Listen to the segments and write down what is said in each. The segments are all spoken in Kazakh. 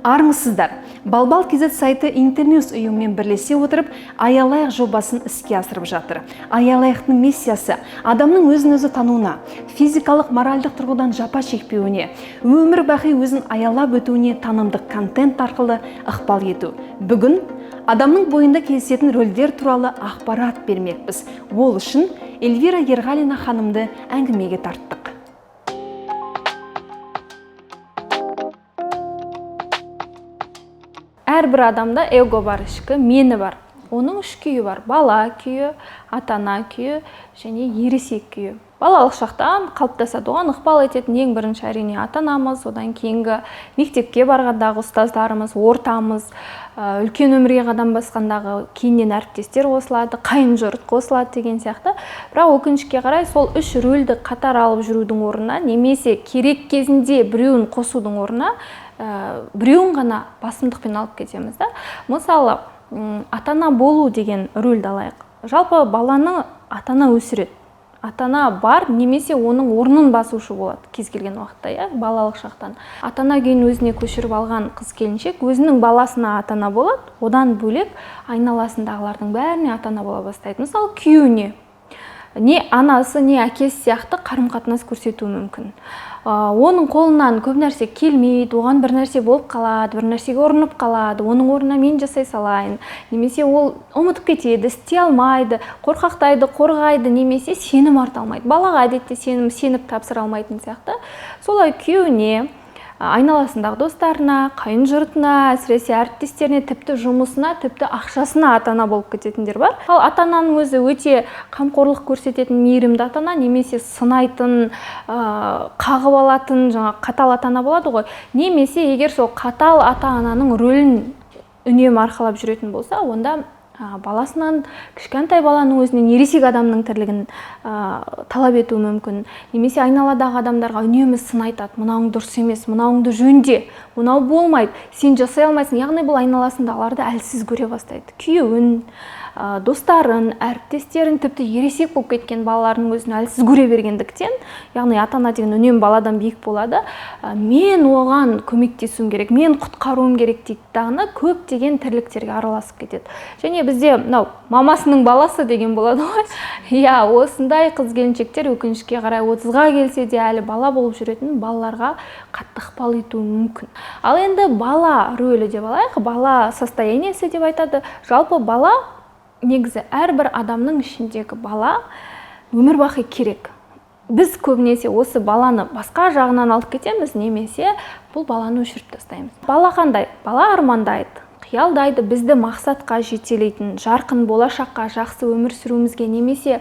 Армысыздар. Балбал KZ сайты Интерньюз ұйымымен бірлесе отырып, Аялайық жобасын іске асырып жатыр. Аялайықтың миссиясы адамның өзін-өзі тануына, физикалық, моральдық тұрғыдан жапа шекпеуіне, өмір бақи өзін аялап өтуіне танымдық контент арқылы ықпал ету. Бүгін адамның бойында кездесетін рөлдер туралы ақпарат бермекпіз. Ол үшін Эльвира Ерғалина ханымды әңгімеге тарттық. Әрбір адамда эго бар, ішкі мені бар. Оның үш күйі бар: бала күйі, ата-ана күйі және ересек күйі. Балалық шақтан қалыптасады. Оған ықпал ететін ең бірінші әрине ата-анамыз, одан кейінгі мектепке барғандағы ұстаздарымыз, ортамыз, үлкен өмірге қадам басқандағы кейіннен әріптестер қосылады, қайын жұрт қосылады деген сияқты. Бірақ өкінішке қарай сол үш рөлді қатар алып жүрудің орнына, немесе керек кезінде біреуін қосудың орнына біреуін ғана басымдықпен алып кетеміз. Мысалы, ата-ана болу деген рөлді алайық. Жалпы баланы ата-ана өсіреді. Ата-ана бар, немесе оның орнын басушы болады кез келген уақытта, балалық шақтан. Ата-ана кейін өзіне көшіріп алған қыз-келіншек өзінің баласына ата-ана болады, одан бөлек айналасындағылардың бәріне ата-ана бола бастайды. Мысалы, күйеуіне не анасы, не әкесі сияқты қарым-қатынас көрсетуі мүмкін. Оның қолынан көп нәрсе келмейді, оған бір нәрсе болып қалады, бір нәрсеге ұрынып қалады, оның орнына мен жасай салайын, немесе ол ұмытып кетеді, істей алмайды, қорқақтайды, қорғайды, немесе сенім арта алмайды. Балаға әдетте сеніп тапсыра алмайтын сияқты. Солай күйеуіне, айналасындағы достарына, қайын жұртына, әсіресе әріптестеріне, тіпті жұмысына, тіпті ақшасына ата-ана болып кететіндер бар. Ал ата-ананың өзі өте қамқорлық көрсететін мейірімді ата-ана, немесе сынайтын, қағып алатын, қатал ата-ана болады ғой. Немесе егер сол қатал ата-ананың рөлін үнемі арқалап жүретін болса, онда баласынан, кішкентай баланың өзінен ересек адамның тірлігін талап етуі мүмкін. Немесе айналадағы адамдарға үнемі сын айтады: мынауың дұрыс емес, мынауыңды жөнде, мынау болмайды, сен жасай алмайсың. Яғни бұл айналасындағыларды әлсіз көре бастайды. Күйеуін, достарын, әріптестерін, тіпті ересек болып кеткен балалардың өзін әлсіз көре бергендіктен, яғни ата-ана деген үнемі баладан биік болады. Мен оған көмектесуім керек, мен құтқаруым керек дейді дағыны көптеген тірліктерге араласып кетеді. Және бізде мамасының баласы деген болады ғой. Осындай қыз-келіншектер өкінішке қарай 30-ға келсе де әлі бала болып жүретін балаларға қатты ықпал етуі мүмкін. Ал енді бала рөлі деп алайық, бала состояниесі деп айтады. Жалпы бала негізі әрбір адамның ішіндегі бала өмір бақи керек. Біз көбінесе осы баланы басқа жағынан алып кетеміз, немесе бұл баланы өшіріп тастаймыз. Бала қандай? Бала армандайды, қиялдайды, бізді мақсатқа жетелейтін, жарқын болашаққа, жақсы өмір сүруімізге, немесе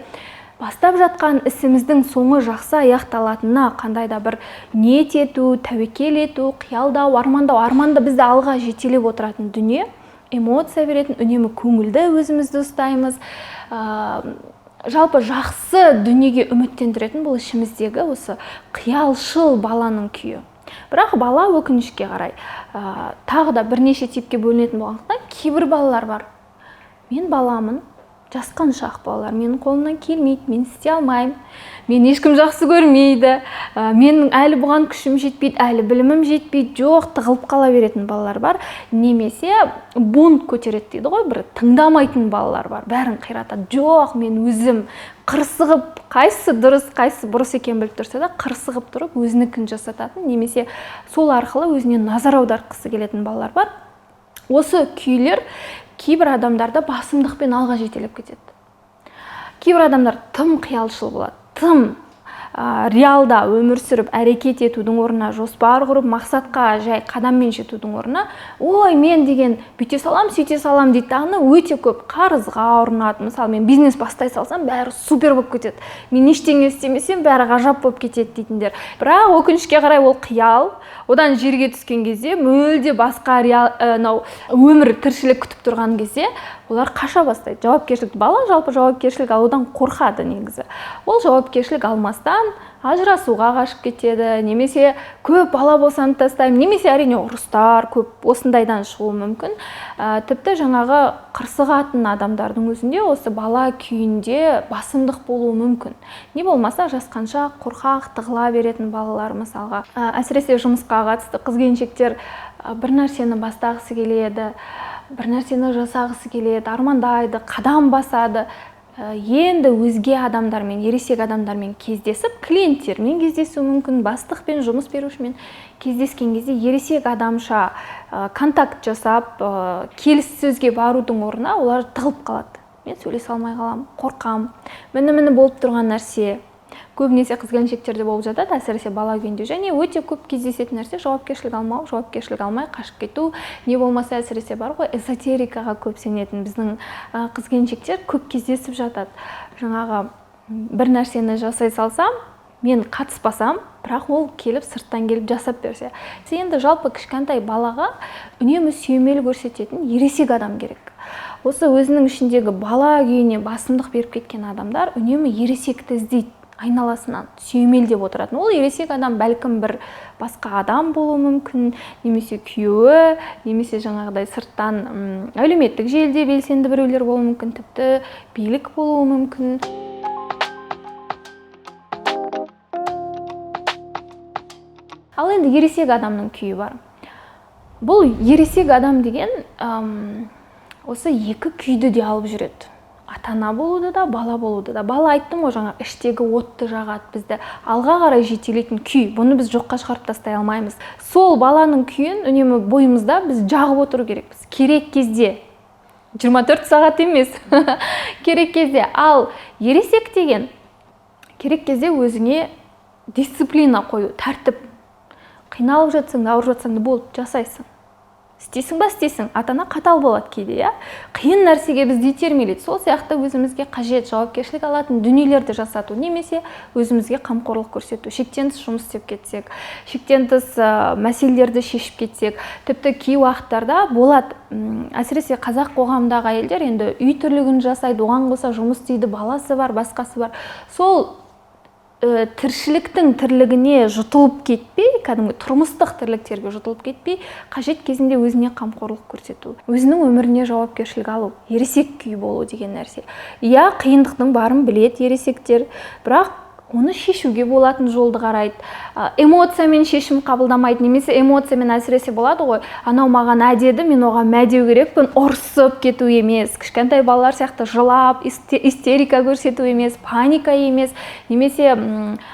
бастап жатқан ісіміздің соңы жақсы аяқталатынына қандай да бір ниет ету, тәуекел ету, қиялдау, армандау. Арманда бізді алға жетелеп отыратын дүние. Эмоция беретін, үнемі көңілді өзімізді ұстаймыз. Жалпы жақсы дүниеге үміттендіретін бұл ішіміздегі осы қиялшыл баланың күйі. Бірақ бала өкінішке қарай тағы да бірнеше типке бөлінетін болғандықтан, кейбір балалар бар: мен баламын, жасқаншақ балалар, менің қолымнан келмейді, мен істей алмаймын, мен ешкім жақсы көрмейді, менің әлі бұған күшім жетпейді, әлі білімім жетпейді, жоқ, тығылып қала беретін балалар бар. Немесе бунт көтереді дейді ғой, бір тыңдамайтын балалар бар, бәрін қиратады: жоқ, мен өзім қырсығып, қайсы дұрыс, қайсы бұрыс екен біліп тұрса да, қырсығып тұрып өзінікін жасататын, немесе сол арқылы өзіне назар аударғысы келетін балалар бар. Осы күйлер кейбір адамдарды басымдықпен алға жетелеп кетеді. Кейбір адамдар тым қиялшыл болады, тым реалда өмір сүріп, әрекет етудің орнына, жоспар құрып, мақсатқа жай қадаммен жетудің орнына, ой, мен деген бүйте салам, сөйте салам дейді дағыны өте көп қарызға ұрынады. Мысалы, мен бизнес бастай салсам, бәрі супер болып кетеді. Мен ештеңе істемесем, бәрі ғажап болып кетеді дейтіндер. Бірақ өкінішке қарай ол қиял. Одан жерге түскен кезде, мүлде басқа өмір, тіршілік күтіп тұрған кезде, олар қаша бастайды. Жауапкершілік, бала жалпы жауапкершілік алудан қорқады негізі. Ол жауапкершілік алмастан ажырасуға қашып кетеді, немесе көп бала босанып тастаймын, немесе әрине ұрыстар көп осындайдан шығуы мүмкін. Тіпті жаңағы қырсығатын адамдардың өзінде осы бала күйінде басымдық болуы мүмкін. Не болмаса жасқанша қорқақ, тығыла беретін балалар мысалға. Әсіресе жұмысқа қатысты қыз-келіншектер бір нәрсені бастағысы келеді, бір нәрсені жасағысы келеді, армандайды, қадам басады. Енді өзге адамдармен, ересек адамдармен кездесіп, клиенттермен кездесу мүмкін, бастықпен, жұмыс берушімен кездескен кезде ересек адамша контакт жасап, келіссөзге барудың орнына олар тығылып қалады. Мен сөйлесе алмай қалам, қорқам, міні болып тұрған нәрсе. Көбінесе қыз-келіншектерде болып жатады, әсіресе бала күйінде. Және өте көп кездесетін нәрсе жауапкершілік алмау, жауапкершілік алмай қашып кету. Не болмаса әсіресе бар ғой, эзотерикаға көп сенетін біздің қыз-келіншектер көп кездесіп жатады. Жаңағы бір нәрсені жасай салсам, мен қатыспасам, бірақ ол келіп сырттан келіп жасап берсе. Енді жалпы кішкентай балаға үнемі сүйемел көрсететін ересек адам керек. Осы өзінің ішіндегі бала күйіне басымдық беріп кеткен адамдар үнемі ересекті іздейді. Айналасынан сүйемелдеп отыратын. Ол ересек адам бәлкім бір басқа адам болуы мүмкін, немесе күйеуі, немесе жаңағыдай сырттан әлеуметтік желіде белсенді біреулер болуы мүмкін, тіпті билік болуы мүмкін. Ал енді ересек адамның күйі бар. Бұл ересек адам деген осы екі күйді де алып жүреді. Ата-ана болуды да, бала болуды да. Бала айттым ғой, жаңа іштегі отты жағады, бізді алға қарай жетелейтін күй. Бұны біз жоққа шығарып тастай алмаймыз. Сол баланың күйін үнемі бойымызда біз жағып отыру керекпіз. Керек кезде. 24 сағат емес. Керек кезде. Ал ересек деген керек кезде өзіңе дисциплина қою, тәртіп. Қиналып жатсаң, ауырып жатсаң да болды, жасайсың. Істейсің ба, істейсің. Ата-ана қатал болады кейде, иә? Қиын нәрсеге бізді итермелейді. Сол сияқты өзімізге қажет жауапкершілік алатын дүниелерді жасату, немесе өзімізге қамқорлық көрсету. Шектен тыс жұмыс істеп кетсек, шектен тыс мәселелерді шешіп кетсек, тіпті кей уақыттарда болады. Әсіресе қазақ қоғамындағы әйелдер енді үй тірлігін жасайды, оған қоса жұмыс істейді, баласы бар, басқасы бар. Сол тіршіліктің тірлігіне жұтылып кетпей, кәдімгі тұрмыстық тірліктерге жұтылып кетпей, қажет кезінде өзіне қамқорлық көрсету, өзінің өміріне жауапкершілік алу, ересек күй болу деген нәрсе. Иә, қиындықтың барын біледі ересектер, бірақ оны шешуге болатын жолды қарайды. Эмоциямен шешім қабылдамайды, немесе эмоциямен әсіресе болады ғой, анау маған әдеді, мен оған мәдеу керекпін, ұрсып кету емес, кішкентай балалар сияқты жылап, истерика көрсету емес, паника емес, немесе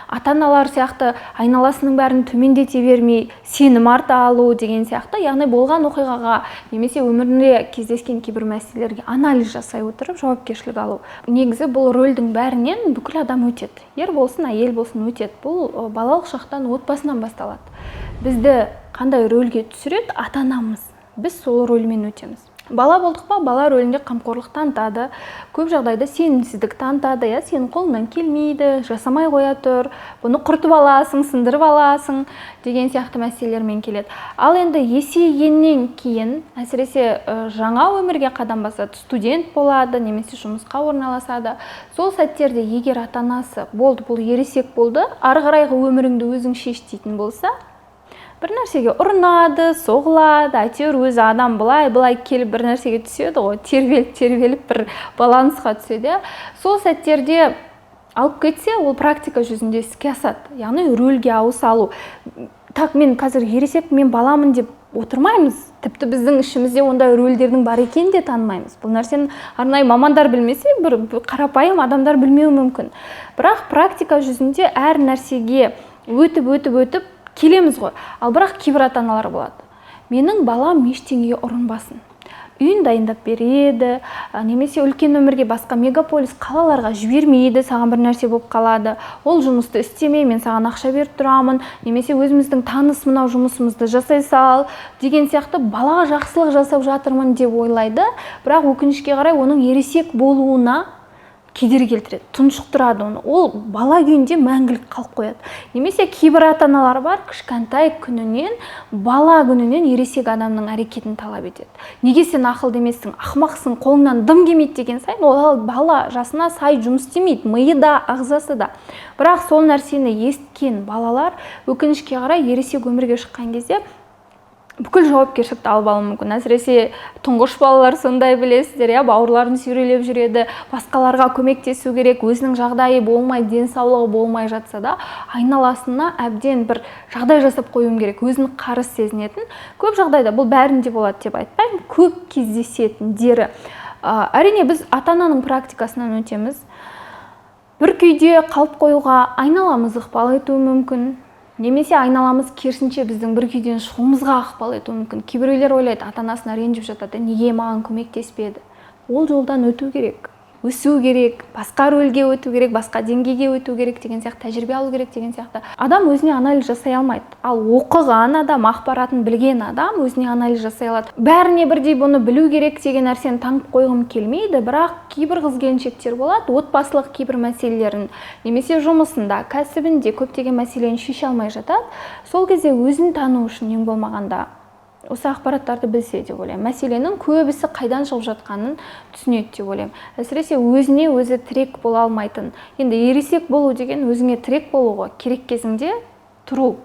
ата-аналар сияқты айналасының бәрін төмендете бермей, сенім арта алу деген сияқты, яғни болған оқиғаға немесе өмірінде кездескен кейбір мәселелерге анализ жасай отырып жауапкершілік алу. Негізі бұл рөлдің бәрінен бүкіл адам өтеді. Ер болсын, әйел болсын өтеді. Бұл балалық шақтан, отбасынан басталады. Бізді қандай рөлге түсіреді? Ата-анамыз. Біз сол рөлмен өтеміз. Бала болдық па, бала рөлінде қамқорлық танытады, көп жағдайда сенімсіздік танытады, я сенің қолыңнан келмейді, жасамай қоя тұр, бұны құртып аласың, сындырып аласың деген сияқты мәселелермен келеді. Ал енді есейгеннен кейін, әсіресе жаңа өмірге қадам басады, студент болады, немесе жұмысқа орналасады. Сол сәттерде егер ата-анасы болды, бұл ересек болды, ары қарайғы өміріңді өзің шеш дейтін болса, бір нәрсеге ұрынады, соғылады, әйтеуір өзі адам былай келіп бір нәрсеге түседі ғой, тербеліп бір балансқа түседі. Сол сәттерде алып кетсе, ол практика жүзінде іске асады. Яғни рөлге ауыса алу. Так, мен қазір ересек, мен баламын деп отырмаймыз. Тіпті біздің ішімізде ондай рөлдердің бар екенін де танымаймыз. Бұл нәрсені арнайы мамандар білмесе, бір қарапайым адамдар білмеуі мүмкін. Бірақ практика жүзінде әр нәрсеге өтіп келеміз ғой. Ал бірақ кейбір ата-аналар болады. Менің балам ештеңеге ұрынбасын. Үйін дайындап береді, немесе үлкен өмірге басқа мегаполис қалаларға жібермейді, саған бір нәрсе болып қалады. Ол жұмысты істеме, мен саған ақша беріп тұрамын, немесе өзіміздің таныс мынау жұмысымызды жасай сал деген сияқты балаға жақсылық жасап жатырмын деп ойлайды. Бірақ өкінішке қарай оның ересек болуына кедергі келтіреді, тұншықтырады оны. Ол бала күйінде мәңгілік қалып қояды. Немесе кейбір ата-аналар бар, кішкентай күнінен, бала күнінен ересек адамның әрекетін талап етеді. Неге сен ақылды емессің, ақымақсың, қолыңнан дым келмейді деген сайын, ол бала жасына сай жұмыс істемейді, миы да, ағзасы да. Бірақ сол нәрсені естіген балалар өкінішке қарай ересек өмірге шыққан кезде бүкіл жауапкершілікті алып алуы мүмкін. Әсіресе тұңғыш балалар сондай, білесіздер, бауырларын сүйрелеп жүреді, басқаларға көмектесу керек, өзінің жағдайы болмай, денсаулығы болмай жатса да, айналасына әбден бір жағдай жасап қоюым керек, өзін қарыз сезінетін. Көп жағдайда, бұл бәрінде болады деп айтпаймын, көп кездесетіндері. Әрине біз ата-ананың практикасынан өтеміз. Бір күйде қалып қоюға айналамыз ықпал етуі мүмкін. Немесе айналамыз керісінше біздің бір күйден шығуымызға ықпал етуі мүмкін. Кейбіреулер ойлайды, ата-анасына ренжіп жатады, неге маған көмектеспеді? Ол жолдан өту керек, өсу керек, басқа рөлге өту керек, басқа деңгейге өту керек деген сияқты, тәжірибе алу керек деген сияқты. Адам өзіне анализ жасай алмайды. Ал оқыған адам, ақпаратын білген адам өзіне анализ жасай алады. Бәріне бірдей бұны білу керек деген нәрсені таңып қойғым келмейді, бірақ кейбір қыз-келіншектер болады, отбасылық кейбір мәселелерін, немесе жұмысында, кәсібінде көптеген мәселені шеше алмай жатады. Сол кезде өзін тану үшін ең болмағанда осы ақпараттарды білсе деп ойлаймын. Мәселенің көбісі қайдан шығып жатқанын түсінеді деп ойлаймын. Әсіресе өзіне өзі тірек бола алмайтын. Енді ересек болу деген өзіңе тірек болуға, керек кезіңде тұру,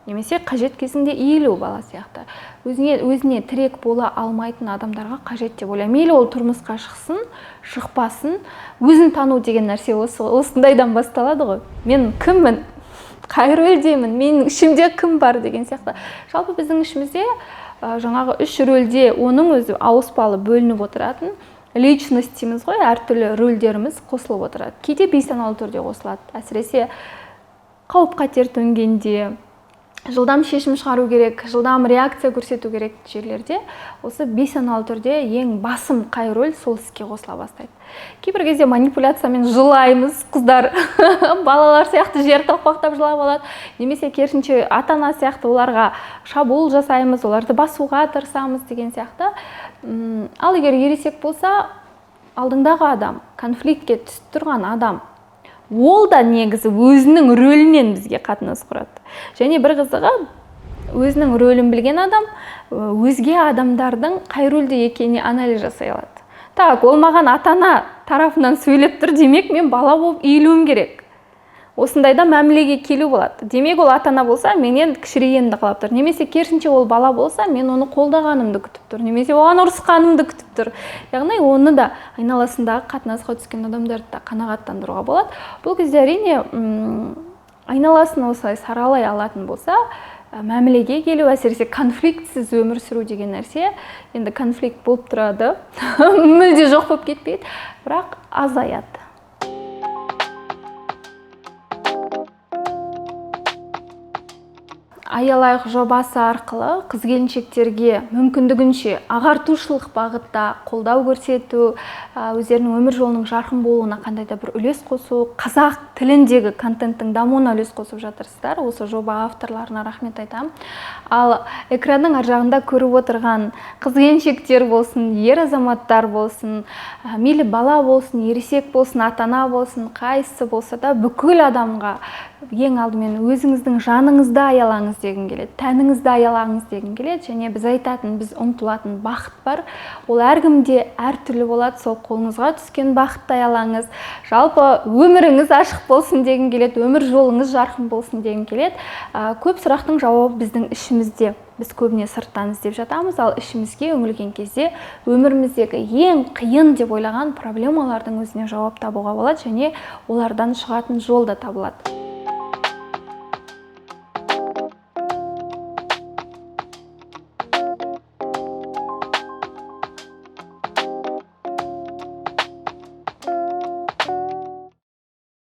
немесе қажет кезінде иілу бала сияқты. Өзіне тірек бола алмайтын адамдарға қажет деп ойлаймын. Мейлі ол тұрмысқа шықсын, шықпасын, өзін тану деген нәрсе осындайдан басталады ғой. Мен кіммін? Қай рөлдемін? Менің ішімде кім бар деген сияқты. Жалпы біздің ішімізде жаңағы 3 рөлде оның өзі ауыспалы бөлініп отыратын личность дейміз ғой, әртүрлі рөлдеріміз қосылып отырады. Кейде бейсаналы түрде қосылады. Әсіресе қауіп-қатер төнгенде, жылдам шешім шығару керек, жылдам реакция көрсету керек жерлерде осы бейсаналы түрде ең басым қай рөл сол іске қосыла бастайды. Кейбір кезде манипуляциямен жылаймыз, қыздар балалар сияқты жер тоқпақтап жылап алады, немесе керісінше ата-ана сияқты оларға шабуыл жасаймыз, оларды басуға тырысамыз деген сияқты. Ал егер ересек болса, алдыңдағы адам, конфликтке түсіп тұрған адам, ол да негізі өзінің рөлінен бізге қатынас құрады. Және бір қызығы, өзінің рөлін білген адам өзге адамдардың қай рөлде екеніне анализ жасай алады. Так, ол маған ата-ана тарапынан сөйлеп тұр, демек мен бала болып иілуім керек. Осындайда мәмілеге келу болады. Демек ол ата-ана болса, менен кішірейгенімді қалап тұр. Немесе керісінше ол бала болса, мен оны қолдағанымды күтіп тұр. Немесе оған ұрысқанымды күтіп тұр. Яғни оны да айналасындағы қатынасқа түскен адамдарды да қанағаттандыруға болады. Бұл кезде әрине айналасын осылай саралай алатын болса, мәмілеге келу, әсіресе конфликтсіз өмір сүру деген нәрсе, енді конфликт болып тұрады, мүлде жоқ болып кетпейді, бірақ азаяды. Аялайық жобасы арқылы қыз-келіншектерге мүмкіндігінше ағартушылық бағытта қолдау көрсету, өздерінің өмір жолының жарқын болуына қандай да бір үлес қосу, қазақ тіліндегі контенттің дамуына үлес қосып жатырсыздар. Осы жоба авторларына рахмет айтамын. Ал экранның ар жағында көріп отырған қыз-келіншектер болсын, ер азаматтар болсын, мейлі бала болсын, ересек болсын, ата-ана болсын, қайсысы болса да бүкіл адамға ең алдымен өзіңіздің жаныңызды аялаңыз дегім келеді, тәніңізді аялаңыз дегім келеді, және біз айтатын, біз ұмтылатын бақыт бар. Ол әркімде әртүрлі болады, сол қолыңызға түскен бақытты аялаңыз. Жалпы өміріңіз ашық болсын дегім келеді, өмір жолыңыз жарқын болсын дегім келеді. Көп сұрақтың жауабы біздің ішімізде. Біз көбіне сырттан іздеп жатамыз, ал ішімізге үңілген кезде өміріміздегі ең қиын деп ойлаған проблемалардың өзіне жауап табуға болады, және олардан шығатын жол да табылады.